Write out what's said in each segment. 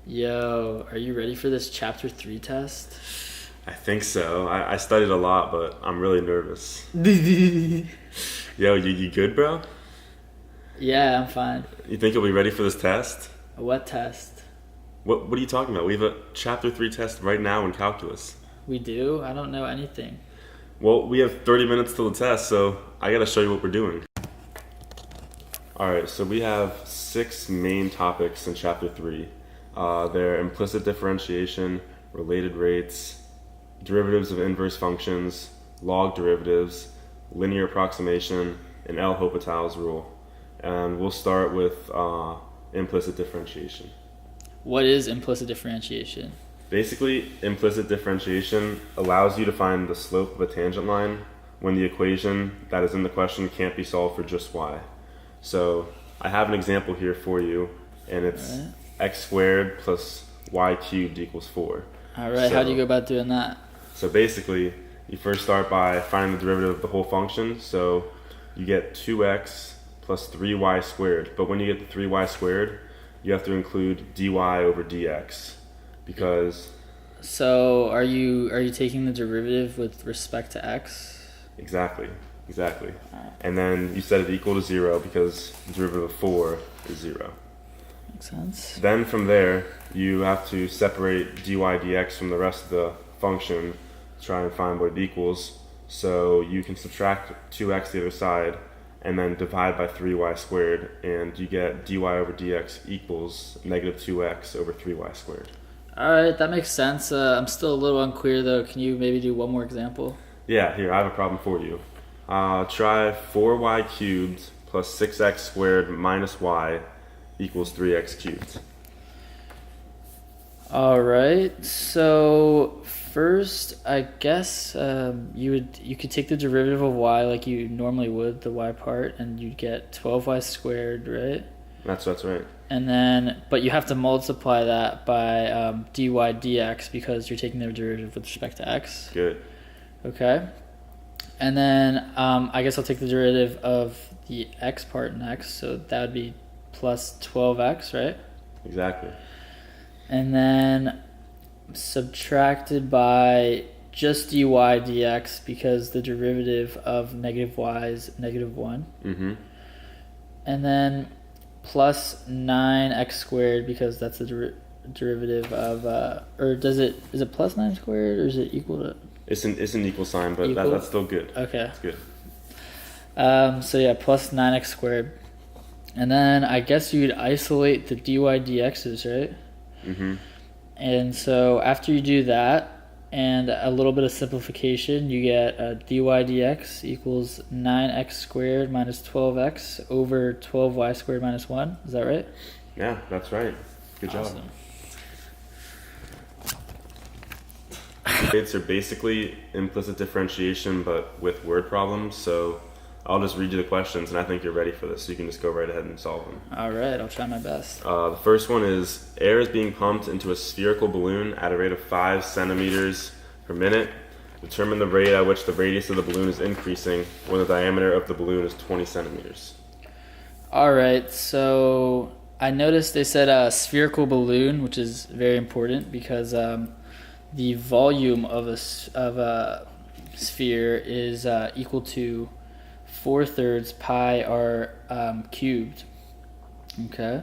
Yo, are you ready for this chapter 3 test? I think so. I studied a lot, but I'm really nervous. Yo, you good, bro? Yeah, I'm fine. You think you'll be ready for this test? What test? What are you talking about? We have a chapter 3 test right now in calculus. We do? I don't know anything. Well, we have 30 minutes till the test, so I gotta show you what we're doing. Alright, so we have 6 main topics in chapter 3. They're implicit differentiation, related rates, derivatives of inverse functions, log derivatives, linear approximation, and L'Hopital's rule. And we'll start with implicit differentiation. What is implicit differentiation? Basically, implicit differentiation allows you to find the slope of a tangent line when the equation that is in the question can't be solved for just y. So I have an example here for you, and it's x squared plus y cubed equals 4. Alright, how do you go about doing that? So basically, you first start by finding the derivative of the whole function. So you get 2x plus 3y squared. But when you get the 3y squared, you have to include dy over dx. Because... So are you taking the derivative with respect to x? Exactly. And then you set it equal to 0 because the derivative of 4 is 0. Makes sense. Then from there, you have to separate dy dx from the rest of the function to try and find what it equals. So you can subtract 2x the other side and then divide by 3y squared, and you get dy over dx equals negative 2x over 3y squared. Alright, that makes sense. I'm still a little unclear though. Can you maybe do one more example? Yeah, here, I have a problem for you. Try 4y cubed plus 6x squared minus y equals 3x cubed. Alright, so first I guess you could take the derivative of y like you normally would, the y part, and you'd get 12y squared, right? That's right. And then, but you have to multiply that by dy dx because you're taking the derivative with respect to x. Good. Okay. And then I guess I'll take the derivative of the x part next, so that would be plus 12x, right? Exactly. And then subtracted by just dy dx because the derivative of negative y is negative 1. Mm-hmm. And then plus 9x squared because that's the derivative of, is it plus 9 squared or is it equal to? It's an equal sign, but that's still good. Okay. That's good. So yeah, plus 9x squared. And then I guess you'd isolate the dy dx's, right? Mm-hmm. And so after you do that, and a little bit of simplification, you get dy dx equals 9x squared minus 12x over 12y squared minus 1. Is that right? Yeah, that's right. Good Awesome. job. It's are basically implicit differentiation, but with word problems. So I'll just read you the questions, and I think you're ready for this, so you can just go right ahead and solve them. All right, I'll try my best. The first one is, air is being pumped into a spherical balloon at a rate of 5 centimeters per minute. Determine the rate at which the radius of the balloon is increasing when the diameter of the balloon is 20 centimeters. All right, so I noticed they said a spherical balloon, which is very important because the volume of a sphere is equal to 4/3 pi r cubed. Okay.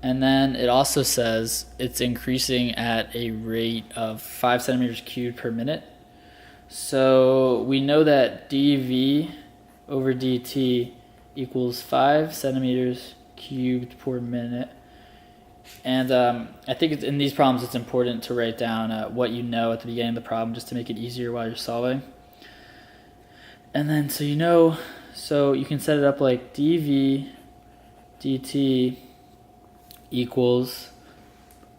And then it also says it's increasing at a rate of 5 centimeters cubed per minute. So we know that dv over dt equals 5 centimeters cubed per minute. And I think in these problems it's important to write down what you know at the beginning of the problem just to make it easier while you're solving. And then so you can set it up like dv dt equals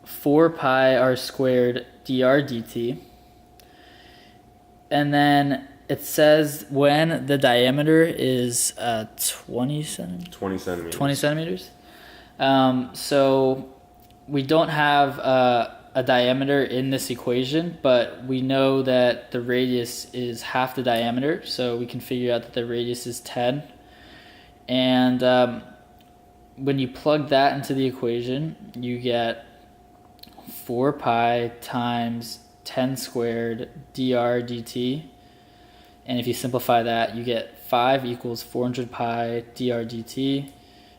4 pi r squared dr dt. And then it says when the diameter is 20 centimeters. 20 centimeters. So we don't have a diameter in this equation, but we know that the radius is half the diameter, so we can figure out that the radius is 10. And when you plug that into the equation, you get 4 pi times 10 squared dr dt. And if you simplify that, you get 5 equals 400 pi dr dt.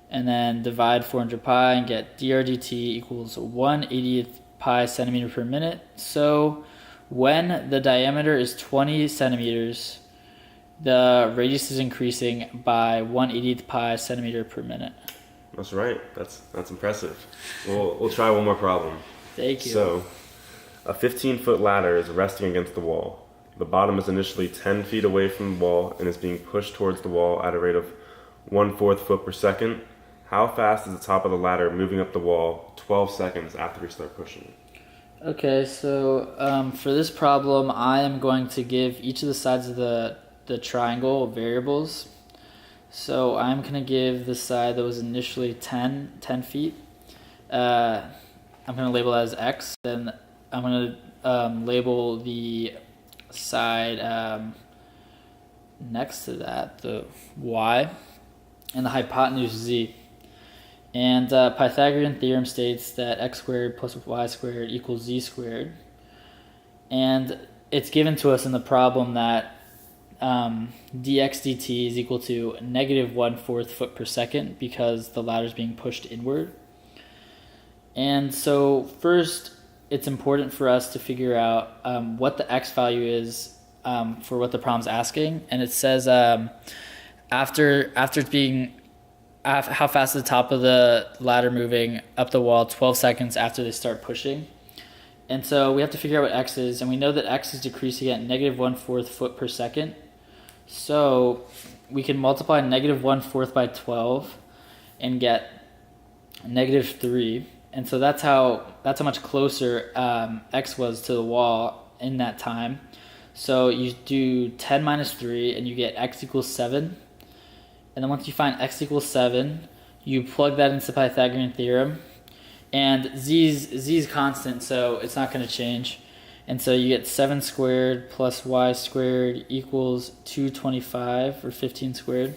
And then divide 400 pi and get dr dt equals 1/80th pi centimeter per minute. So when the diameter is 20 centimeters, the radius is increasing by 1/80th pi centimeter per minute. That's right. That's impressive. We'll try one more problem. Thank you. So, a 15-foot ladder is resting against the wall. The bottom is initially 10 feet away from the wall and is being pushed towards the wall at a rate of 1/4 foot per second. How fast is the top of the ladder moving up the wall 12 seconds after we start pushing it? Okay, so for this problem, I am going to give each of the sides of the triangle variables. So I'm going to give the side that was initially 10 feet. I'm going to label that as X. Then I'm going to label the side next to that, the Y, and the hypotenuse Z. And Pythagorean theorem states that x squared plus y squared equals z squared. And it's given to us in the problem that dx dt is equal to negative 1/4 foot per second because the ladder is being pushed inward. And so first, it's important for us to figure out what the x value is for what the problem's asking. And it says after it's being how fast is the top of the ladder moving up the wall 12 seconds after they start pushing. And so we have to figure out what x is, and we know that x is decreasing at negative 1/4 foot per second. So we can multiply negative 1/4 by 12 and get negative 3. And so that's how much closer x was to the wall in that time. So you do 10 minus 3 and you get x equals 7. And then once you find x equals 7, you plug that into the Pythagorean theorem. And z is constant, so it's not going to change. And so you get 7 squared plus y squared equals 225, or 15 squared.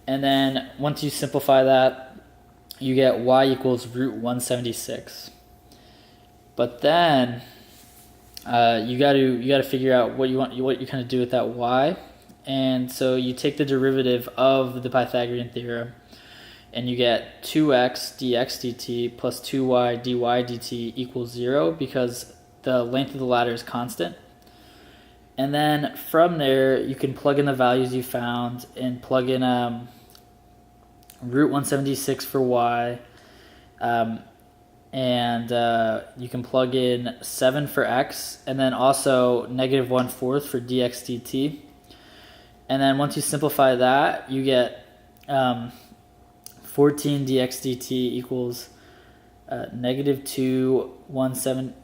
And then once you simplify that, you get y equals root 176. But then you got to figure out what you kind of do with that y. And so you take the derivative of the Pythagorean theorem, and you get 2x dx dt plus 2y dy dt equals 0 because the length of the ladder is constant. And then from there, you can plug in the values you found and plug in root 176 for y, and you can plug in 7 for x, and then also negative 1/4 for dx dt. And then once you simplify that, you get 14 dx dt equals negative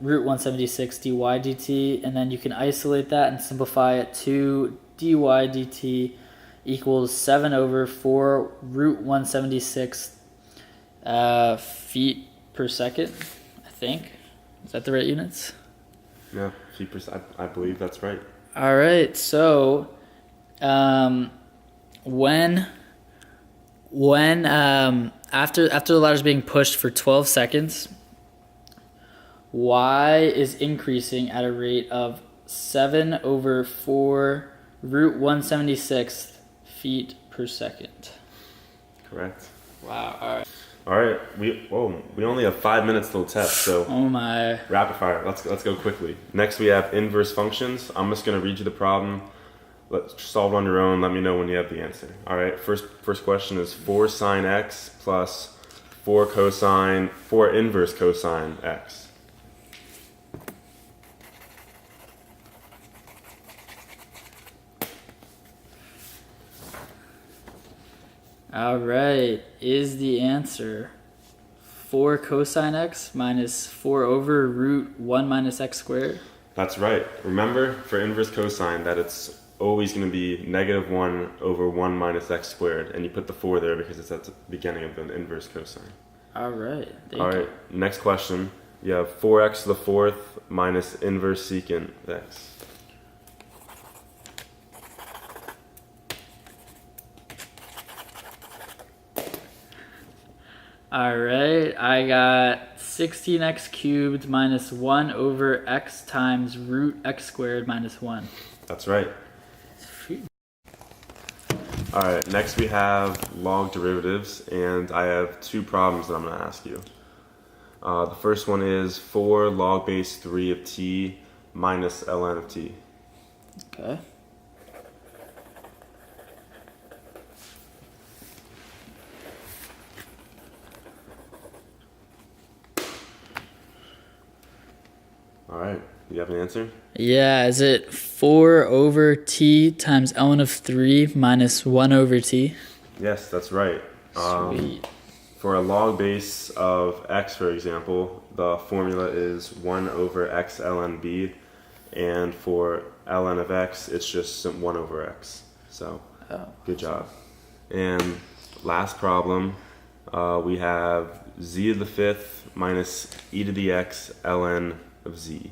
root 176 dy dt. And then you can isolate that and simplify it to dy dt equals 7 over 4 root 176 feet per second, I think. Is that the right units? Yeah, feet per second. I believe that's right. All right, so when after the ladder is being pushed for 12 seconds, y is increasing at a rate of 7 over 4 root 176 feet per second. Correct. Wow. All right. All right. We only have 5 minutes till test, so Oh my. rapid fire. Let's go quickly. Next we have inverse functions. I'm just gonna read you the problem. Let's solve it on your own. Let me know when you have the answer. All right. First question is 4 sine x plus 4 inverse cosine x. All right. Is the answer 4 cosine x minus 4 over root 1 minus x squared? That's right. Remember for inverse cosine that it's always going to be negative 1 over 1 minus x squared, and you put the 4 there because it's at the beginning of the inverse cosine. All right. All right, next question. You have 4x to the 4th minus inverse secant x. All right, I got 16x cubed minus 1 over x times root x squared minus 1. That's right. Sweet. All right, next we have log derivatives, and I have two problems that I'm going to ask you. The first one is 4 log base 3 of t minus ln of t. Okay. All right, you have an answer? Yeah, is it 4 over t times ln of 3 minus 1 over t? Yes, that's right. Sweet. For a log base of x, for example, the formula is 1 over x ln b, and for ln of x, it's just 1 over x. So, good job. And last problem, we have z to the fifth minus e to the x ln of z.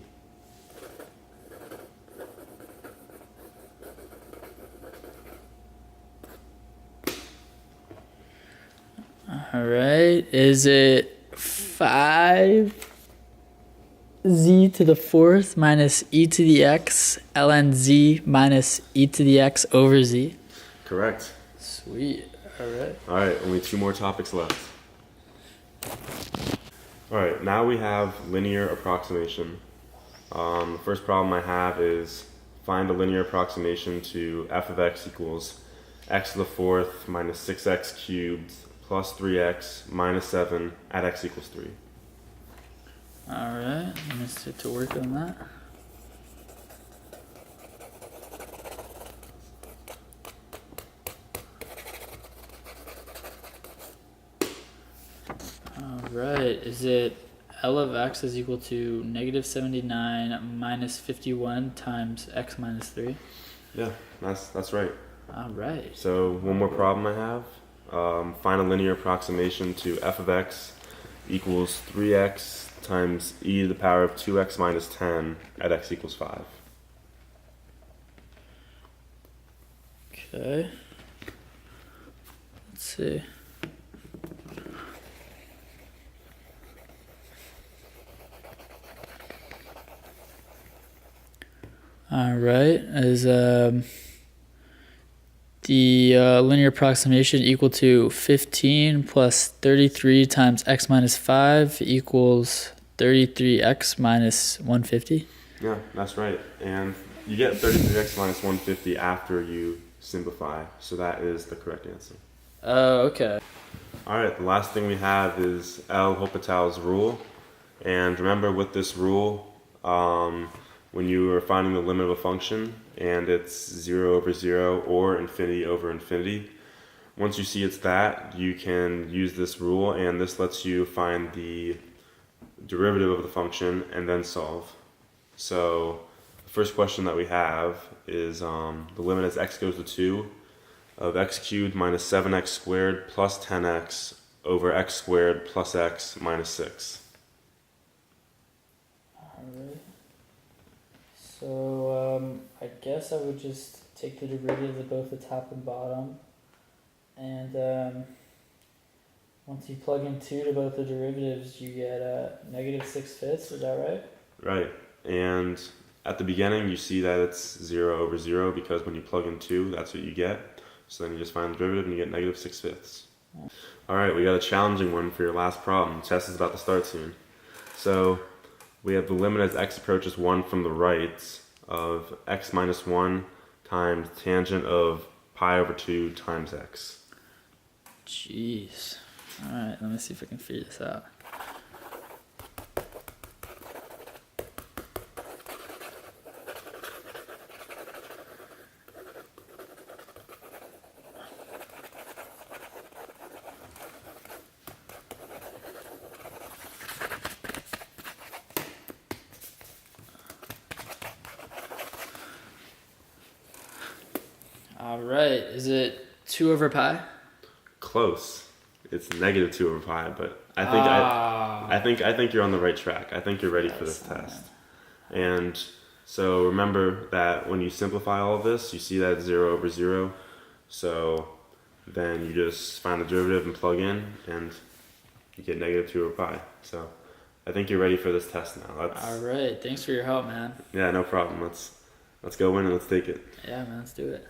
All right, is it 5 z to the fourth minus e to the x ln z minus e to the x over z? Correct. Sweet. All right. All right, only 2 more topics left. All right, now we have linear approximation. The first problem I have is find a linear approximation to f of x equals x to the fourth minus 6x cubed plus 3x minus 7 at x equals 3. All right, let me sit to work on that. All right, is it L of x is equal to negative 79 minus 51 times x minus 3? Yeah, that's right. All right. So one more problem I have. Find a linear approximation to f of x equals 3x times e to the power of 2x minus 10 at x equals 5. Okay. Let's see. All right, is the linear approximation equal to 15 plus 33 times x minus 5 equals 33x minus 150? Yeah, that's right. And you get 33x minus 150 after you simplify, so that is the correct answer. Oh, okay. All right, the last thing we have is L'Hopital's rule. And remember with this rule, when you are finding the limit of a function and it's 0 over 0 or infinity over infinity, once you see it's that, you can use this rule, and this lets you find the derivative of the function and then solve. So the first question that we have is the limit as x goes to 2 of x cubed minus 7x squared plus 10x over x squared plus x minus 6. Alright. So I guess I would just take the derivatives of both the top and bottom, and once you plug in 2 to both the derivatives, you get negative 6/5. Is that right? Right. And at the beginning, you see that it's 0 over 0 because when you plug in 2, that's what you get. So then you just find the derivative and you get negative 6/5. All right, we got a challenging one for your last problem. The test is about to start soon. So we have the limit as x approaches 1 from the right of x minus 1 times tangent of pi over 2 times x. Jeez. Alright, let me see if I can figure this out. Alright, is it 2 over pi? Close. It's negative 2 over pi, but I think I think you're on the right track. I think you're ready for this test. And so remember that when you simplify all of this, you see that it's 0 over 0. So then you just find the derivative and plug in, and you get negative 2 over pi. So I think you're ready for this test now. All right. Thanks for your help, man. Yeah, no problem. Let's go in and let's take it. Yeah, man. Let's do it.